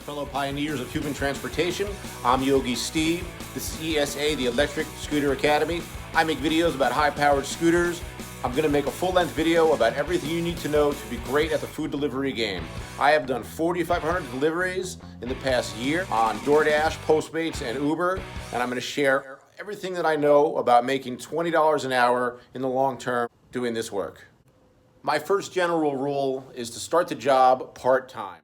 fellow pioneers of human transportation. I'm Yogi Steve. This is ESA, the Electric Scooter Academy. I make videos about high-powered scooters. I'm going to make a full-length video about everything you need to know to be great at the food delivery game. I have done 4,500 deliveries in the past year on Doordash, Postmates, and Uber, and I'm going to share everything that I know about making $20 an hour in the long term doing this work. My first general rule is to start the job part-time.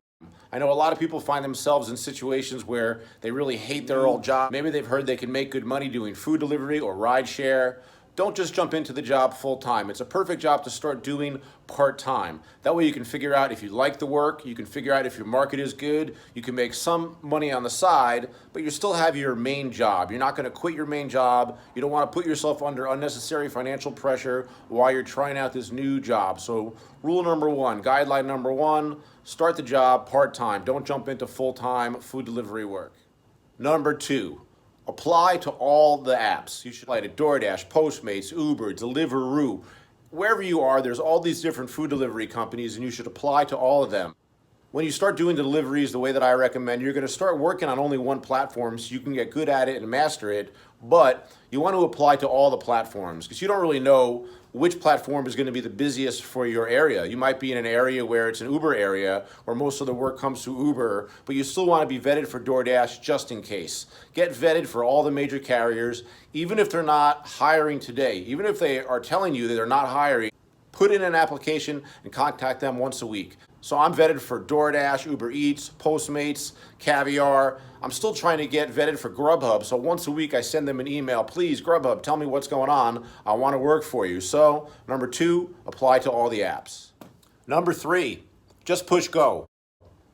I know a lot of people find themselves in situations where they really hate their old job. Maybe they've heard they can make good money doing food delivery or ride share. Don't just jump into the job full-time. It's a perfect job to start doing part-time. That way you can figure out if you like the work, you can figure out if your market is good, you can make some money on the side, but you still have your main job. You're not going to quit your main job. You don't want to put yourself under unnecessary financial pressure while you're trying out this new job. So rule number one, guideline number one, start the job part-time. Don't jump into full-time food delivery work. Number two, apply to all the apps. You should apply to Doordash, Postmates, Uber, Deliveroo. Wherever you are, there's all these different food delivery companies, and you should apply to all of them. When you start doing deliveries the way that I recommend, you're going to start working on only one platform so you can get good at it and master it, but you want to apply to all the platforms because you don't really know which platform is going to be the busiest for your area. You might be in an area where it's an Uber area where most of the work comes through Uber, but you still want to be vetted for Doordash just in case. Get vetted for all the major carriers, even if they're not hiring today. Even if they are telling you that they're not hiring, put in an application and contact them once a week. So I'm vetted for Doordash, Ubereats, Postmates, Caviar. I'm still trying to get vetted for Grubhub. So once a week I send them an email, please Grubhub, tell me what's going on. I want to work for you. So number two, apply to all the apps. Number three, just push go.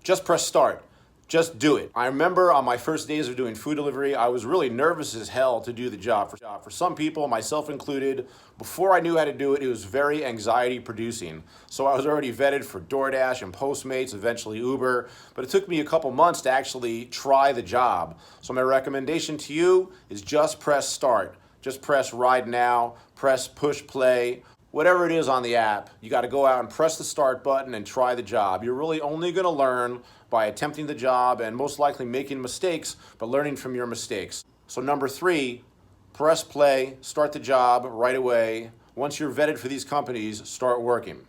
Just press start. Just do it. I remember on my first days of doing food delivery, I was really nervous as hell to do the job. For some people, myself included, before I knew how to do it, it was very anxiety producing. So I was already vetted for DoorDash and Postmates, eventually Uber, but it took me a couple months to actually try the job. So my recommendation to you is just press start. Just press ride now, press push play. Whatever it is on the app, you got to go out and press the start button and try the job. You're really only going to learn by attempting the job and most likely making mistakes, but learning from your mistakes. So number three, press play, start the job right away. Once you're vetted for these companies, start working.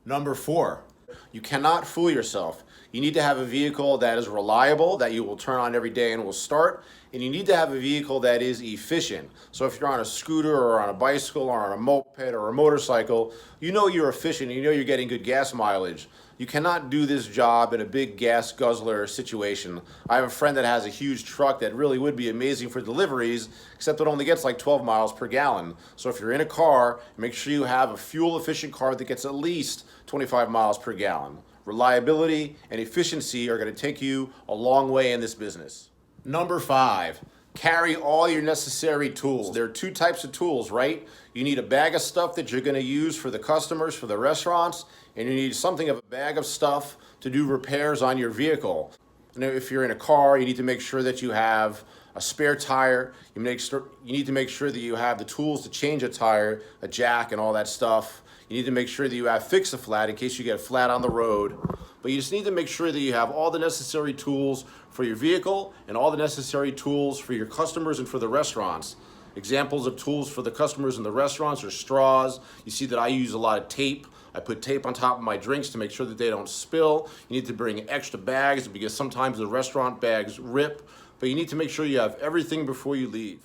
Number four, you cannot fool yourself. You need to have a vehicle that is reliable, that you will turn on every day and will start, and you need to have a vehicle that is efficient. So if you're on a scooter or on a bicycle or on a moped or a motorcycle, you know you're efficient, you know you're getting good gas mileage. You cannot do this job in a big gas guzzler situation. I have a friend that has a huge truck that really would be amazing for deliveries, except it only gets like 12 miles per gallon. So if you're in a car, make sure you have a fuel efficient car that gets at least 25 miles per gallon. Reliability and efficiency are going to take you a long way in this business. Number five, carry all your necessary tools. There are two types of tools, right? You need a bag of stuff that you're going to use for the customers, for the restaurants, and you need something of a bag of stuff to do repairs on your vehicle. And if you're in a car, you need to make sure that you have a spare tire. You need to make sure that you have the tools to change a tire, a jack, and all that stuff. You need to make sure that you have fix-a-flat in case you get flat on the road. But you just need to make sure that you have all the necessary tools for your vehicle and all the necessary tools for your customers and for the restaurants. Examples of tools for the customers and the restaurants are straws. You see that I use a lot of tape. I put tape on top of my drinks to make sure that they don't spill. You need to bring extra bags because sometimes the restaurant bags rip. But you need to make sure you have everything before you leave.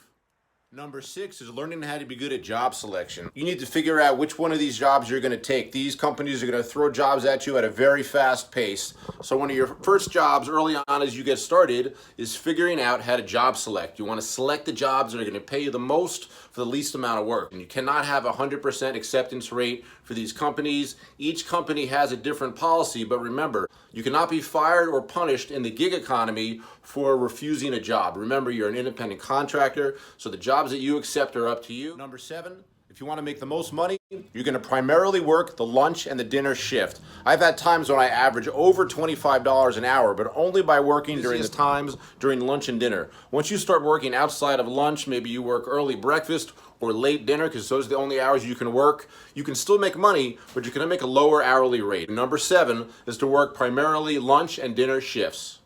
Number six is learning how to be good at job selection. You need to figure out which one of these jobs you're going to take. These companies are going to throw jobs at you at a very fast pace. So one of your first jobs early on as you get started is figuring out how to job select. You want to select the jobs that are going to pay you the most for the least amount of work. And you cannot have a 100% acceptance rate for these companies. Each company has a different policy, but remember, you cannot be fired or punished in the gig economy for refusing a job. Remember, you're an independent contractor, so the jobs that you accept are up to you. Number seven, if you want to make the most money, you're going to primarily work the lunch and the dinner shift. I've had times when I average over $25 an hour, but only by working during the times during lunch and dinner. Once you start working outside of lunch, maybe you work early breakfast or late dinner because those are the only hours you can work. You can still make money, but you're going to make a lower hourly rate. Number seven is to work primarily lunch and dinner shifts.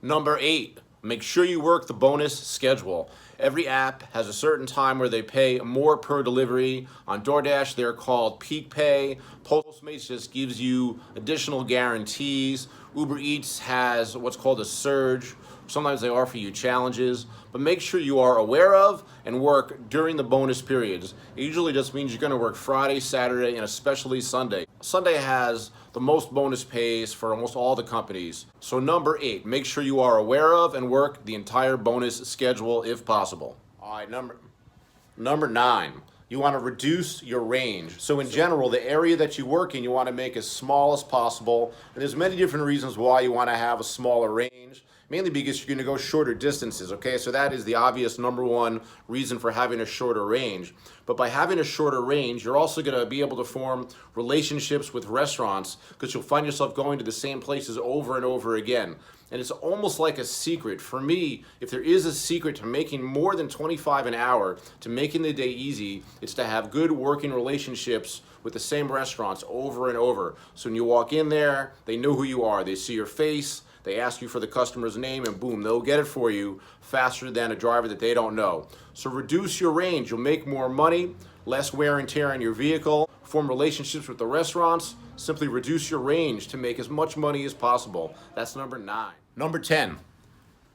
Number 8, make sure you work the bonus schedule. Every app has a certain time where they pay more per delivery. On Doordash, they're called peak pay. Postmates just gives you additional guarantees. Ubereats has what's called a surge. Sometimes they offer you challenges, but make sure you are aware of and work during the bonus periods. It usually just means you're going to work Friday, Saturday, and especially Sunday. Sunday has the most bonus pays for almost all the companies. So number 8, make sure you are aware of and work the entire bonus schedule if possible. All right, number 9. You want to reduce your range. So in general, the area that you work in, you want to make as small as possible. And there's many different reasons why you want to have a smaller range. Mainly because you're going to go shorter distances, okay? So that is the obvious number one reason for having a shorter range. But by having a shorter range, you're also going to be able to form relationships with restaurants because you'll find yourself going to the same places over and over again. And it's almost like a secret. For me, if there is a secret to making more than $25 an hour, to making the day easy, it's to have good working relationships with the same restaurants over and over. So when you walk in there, they know who you are. They see your face. They ask you for the customer's name and boom, they'll get it for you faster than a driver that they don't know. So reduce your range. You'll make more money, less wear and tear on your vehicle, form relationships with the restaurants. Simply reduce your range to make as much money as possible. That's number 9. Number 10,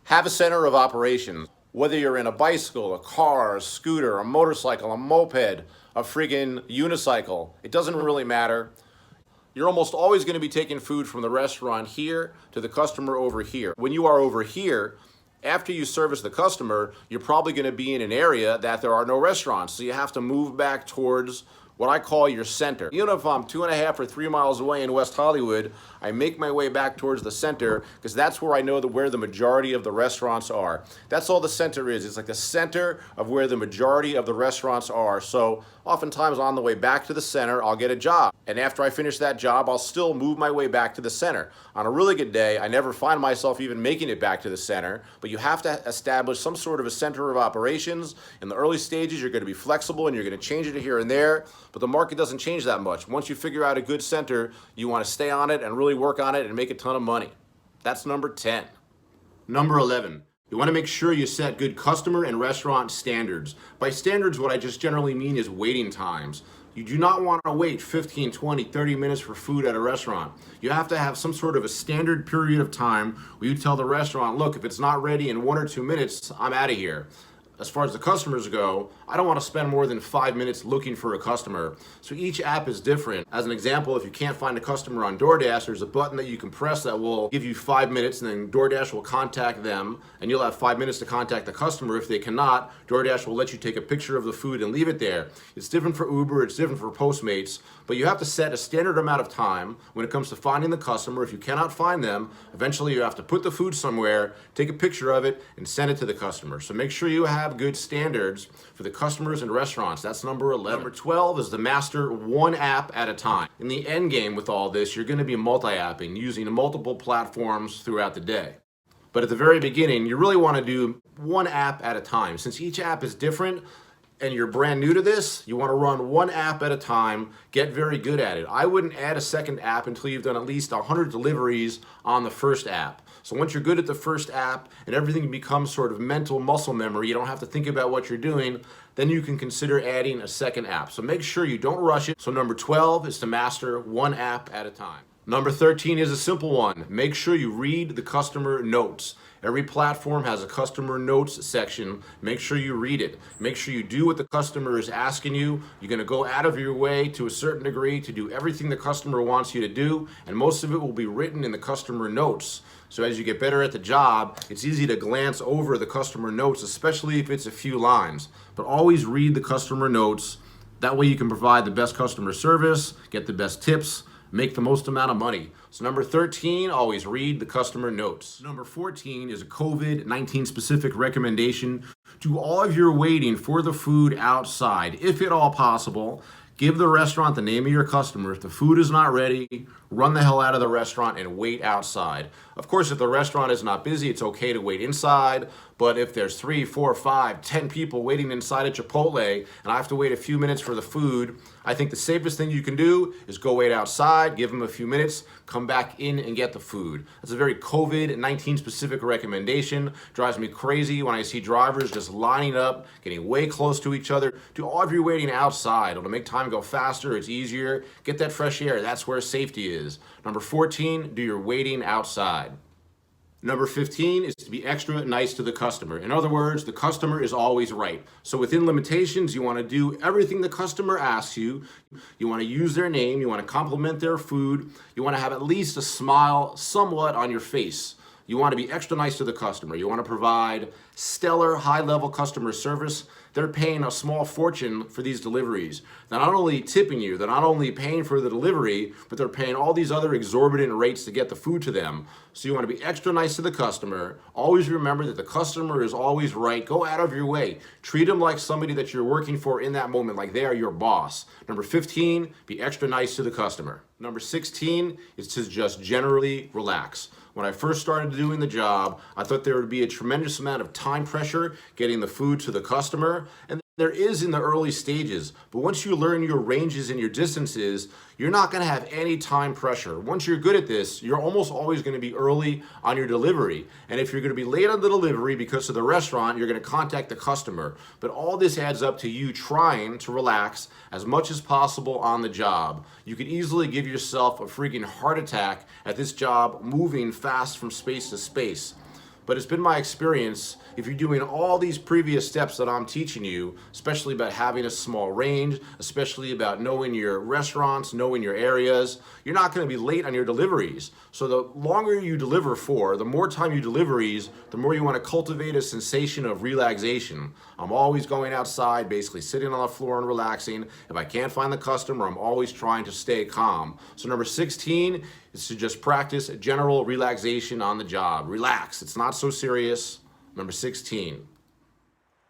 have a center of operations. Whether you're in a bicycle, a car, a scooter, a motorcycle, a moped, a friggin' unicycle, it doesn't really matter. You're almost always going to be taking food from the restaurant here to the customer over here. When you are over here, after you service the customer, you're probably going to be in an area that there are no restaurants. So you have to move back towards what I call your center. Even if I'm 2.5 or 3 miles away in West Hollywood, I make my way back towards the center because that's where I know where the majority of the restaurants are. That's all the center is. It's like the center of where the majority of the restaurants are. So oftentimes on the way back to the center, I'll get a job. And after I finish that job, I'll still move my way back to the center. On a really good day, I never find myself even making it back to the center, but you have to establish some sort of a center of operations. In the early stages, you're going to be flexible and you're going to change it here and there, but the market doesn't change that much. Once you figure out a good center, you want to stay on it and really work on it and make a ton of money. That's number 10. Number 11. You want to make sure you set good customer and restaurant standards. By standards, what I just generally mean is waiting times. You do not want to wait 15, 20, 30 minutes for food at a restaurant. You have to have some sort of a standard period of time where you tell the restaurant, look, if it's not ready in 1 or 2 minutes, I'm out of here. As far as the customers go, I don't want to spend more than 5 minutes looking for a customer. So each app is different. As an example, if you can't find a customer on Doordash, there's a button that you can press that will give you 5 minutes, and then Doordash will contact them, and you'll have 5 minutes to contact the customer. If they cannot, Doordash will let you take a picture of the food and leave it there. It's different for Uber, it's different for Postmates, but you have to set a standard amount of time when it comes to finding the customer. If you cannot find them, eventually you have to put the food somewhere, take a picture of it, and send it to the customer. So make sure you have good standards for the customers and restaurants. That's number 11. Number 12 is to master one app at a time. In the end game with all this, you're going to be multi-apping, using multiple platforms throughout the day. But at the very beginning, you really want to do one app at a time. Since each app is different and you're brand new to this, you want to run one app at a time, get very good at it. I wouldn't add a second app until you've done at least 100 deliveries on the first app. So once you're good at the first app and everything becomes sort of mental muscle memory, you don't have to think about what you're doing, then you can consider adding a second app. So make sure you don't rush it. So number 12 is to master one app at a time. Number 13 is a simple one. Make sure you read the customer notes. Every platform has a customer notes section. Make sure you read it. Make sure you do what the customer is asking you. You're going to go out of your way to a certain degree to do everything the customer wants you to do, and most of it will be written in the customer notes. So as you get better at the job, it's easy to glance over the customer notes, especially if it's a few lines. But always read the customer notes. That way you can provide the best customer service, get the best tips, make the most amount of money. So number 13, always read the customer notes. Number 14 is a COVID-19 specific recommendation. Do all of your waiting for the food outside, if at all possible. Give the restaurant the name of your customer. If the food is not ready, run the hell out of the restaurant and wait outside. Of course, if the restaurant is not busy, it's okay to wait inside, But if there's 3, 4, 5, 10 people waiting inside at Chipotle and I have to wait a few minutes for the food, I think the safest thing you can do is go wait outside, give them a few minutes, come back in and get the food. That's a very COVID-19 specific recommendation. Drives me crazy when I see drivers just lining up, getting way close to each other. Do all of your waiting outside. It'll make time go faster, it's easier. Get that fresh air, that's where safety is. Number 14, do your waiting outside. Number 15 is to be extra nice to the customer. In other words, the customer is always right. So within limitations, you want to do everything the customer asks you. You want to use their name, you want to compliment their food, you want to have at least a smile somewhat on your face. You want to be extra nice to the customer. You want to provide stellar, high-level customer service. They're paying a small fortune for these deliveries. They're not only tipping you, they're not only paying for the delivery, but they're paying all these other exorbitant rates to get the food to them. So you want to be extra nice to the customer. Always remember that the customer is always right. Go out of your way. Treat them like somebody that you're working for in that moment, like they are your boss. Number 15, be extra nice to the customer. Number 16 is to just generally relax. When I first started doing the job, I thought there would be a tremendous amount of time pressure getting the food to the customer, and there is in the early stages. But once you learn your ranges and your distances, you're not going to have any time pressure. Once you're good at this, you're almost always going to be early on your delivery. And if you're going to be late on the delivery because of the restaurant, you're going to contact the customer. But all this adds up to you trying to relax as much as possible on the job. You could easily give yourself a freaking heart attack at this job moving fast from space to space. But it's been my experience, if you're doing all these previous steps that I'm teaching you, especially about having a small range, especially about knowing your restaurants, knowing your areas, you're not going to be late on your deliveries. So the longer you deliver for, the more time you deliveries, the more you want to cultivate a sensation of relaxation. I'm always going outside, basically sitting on the floor and relaxing. If I can't find the customer, I'm always trying to stay calm. So number 16 is to just practice general relaxation on the job. Relax, it's not so serious. Number 16.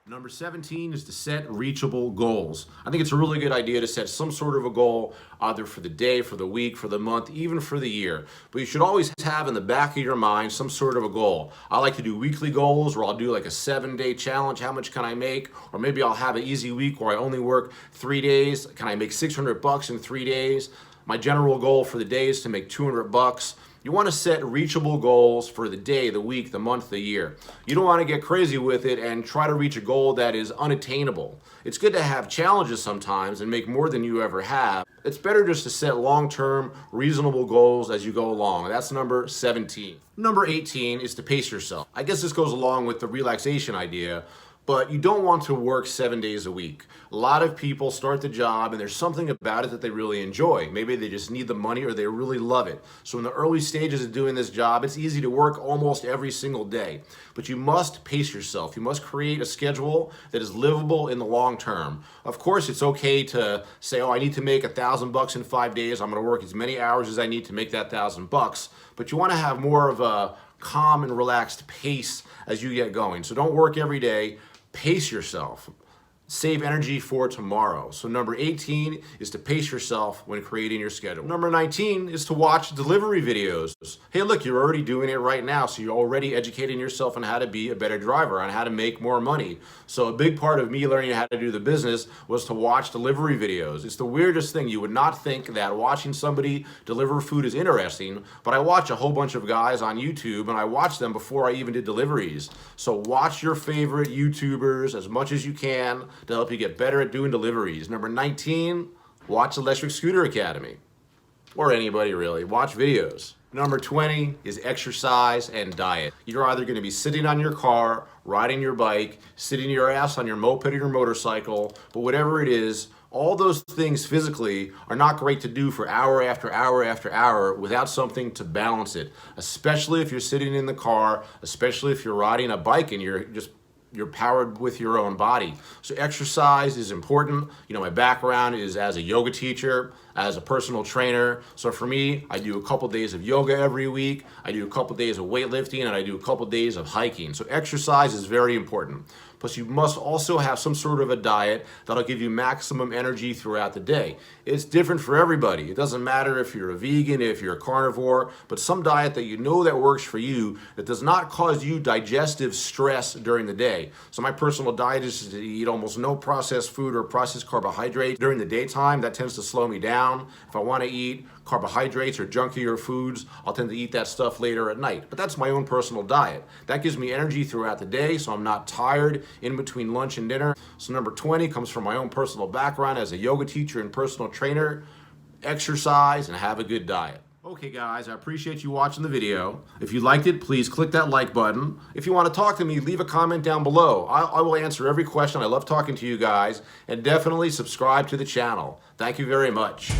Number 17 is to set reachable goals. I think it's a really good idea to set some sort of a goal, either for the day, for the week, for the month, even for the year. But you should always have in the back of your mind some sort of a goal. I like to do weekly goals where I'll do like a 7-day challenge. How much can I make? Or maybe I'll have an easy week where I only work 3 days. Can I make $600 in 3 days? My general goal for the day is to make $200. You want to set reachable goals for the day, the week, the month, the year. You don't want to get crazy with it and try to reach a goal that is unattainable. It's good to have challenges sometimes and make more than you ever have. It's better just to set long-term, reasonable goals as you go along. That's number 17. Number 18 is to pace yourself. I guess this goes along with the relaxation idea, but you don't want to work 7 days a week. A lot of people start the job and there's something about it that they really enjoy. Maybe they just need the money or they really love it. So in the early stages of doing this job, it's easy to work almost every single day. But you must pace yourself. You must create a schedule that is livable in the long term. Of course, it's okay to say, oh, I need to make $1,000 in 5 days. I'm gonna work as many hours as I need to make that $1,000. But you wanna have more of a calm and relaxed pace as you get going. So don't work every day. Pace yourself. Save energy for tomorrow. So number 18 is to pace yourself when creating your schedule. Number 19 is to watch delivery videos. Hey, look, you're already doing it right now. So you're already educating yourself on how to be a better driver, on how to make more money. So a big part of me learning how to do the business was to watch delivery videos. It's the weirdest thing. You would not think that watching somebody deliver food is interesting, but I watch a whole bunch of guys on YouTube and I watch them before I even did deliveries. So watch your favorite YouTubers as much as you can to help you get better at doing deliveries. Number 19, watch Electric Scooter Academy. Or anybody really, watch videos. Number 20 is exercise and diet. You're either gonna be sitting on your car, riding your bike, sitting your ass on your moped or your motorcycle, but whatever it is, all those things physically are not great to do for hour after hour after hour without something to balance it, especially if you're sitting in the car, especially if you're riding a bike and you're powered with your own body. So exercise is important. You know, my background is as a yoga teacher. as a personal trainer. So for me, I do a couple days of yoga every week, I do a couple days of weightlifting, and I do a couple days of hiking. So exercise is very important. Plus, you must also have some sort of a diet that'll give you maximum energy throughout the day. It's different for everybody. It doesn't matter if you're a vegan, if you're a carnivore, but some diet that you know that works for you that does not cause you digestive stress during the day. So my personal diet is to eat almost no processed food or processed carbohydrates during the daytime. That tends to slow me down. If I want to eat carbohydrates or junkier foods, I'll tend to eat that stuff later at night. But that's my own personal diet. That gives me energy throughout the day, so I'm not tired in between lunch and dinner. So number 20 comes from my own personal background as a yoga teacher and personal trainer. Exercise and have a good diet. Okay guys, I appreciate you watching the video. If you liked it, please click that like button. If you want to talk to me, leave a comment down below. I will answer every question. I love talking to you guys. And definitely subscribe to the channel. Thank you very much.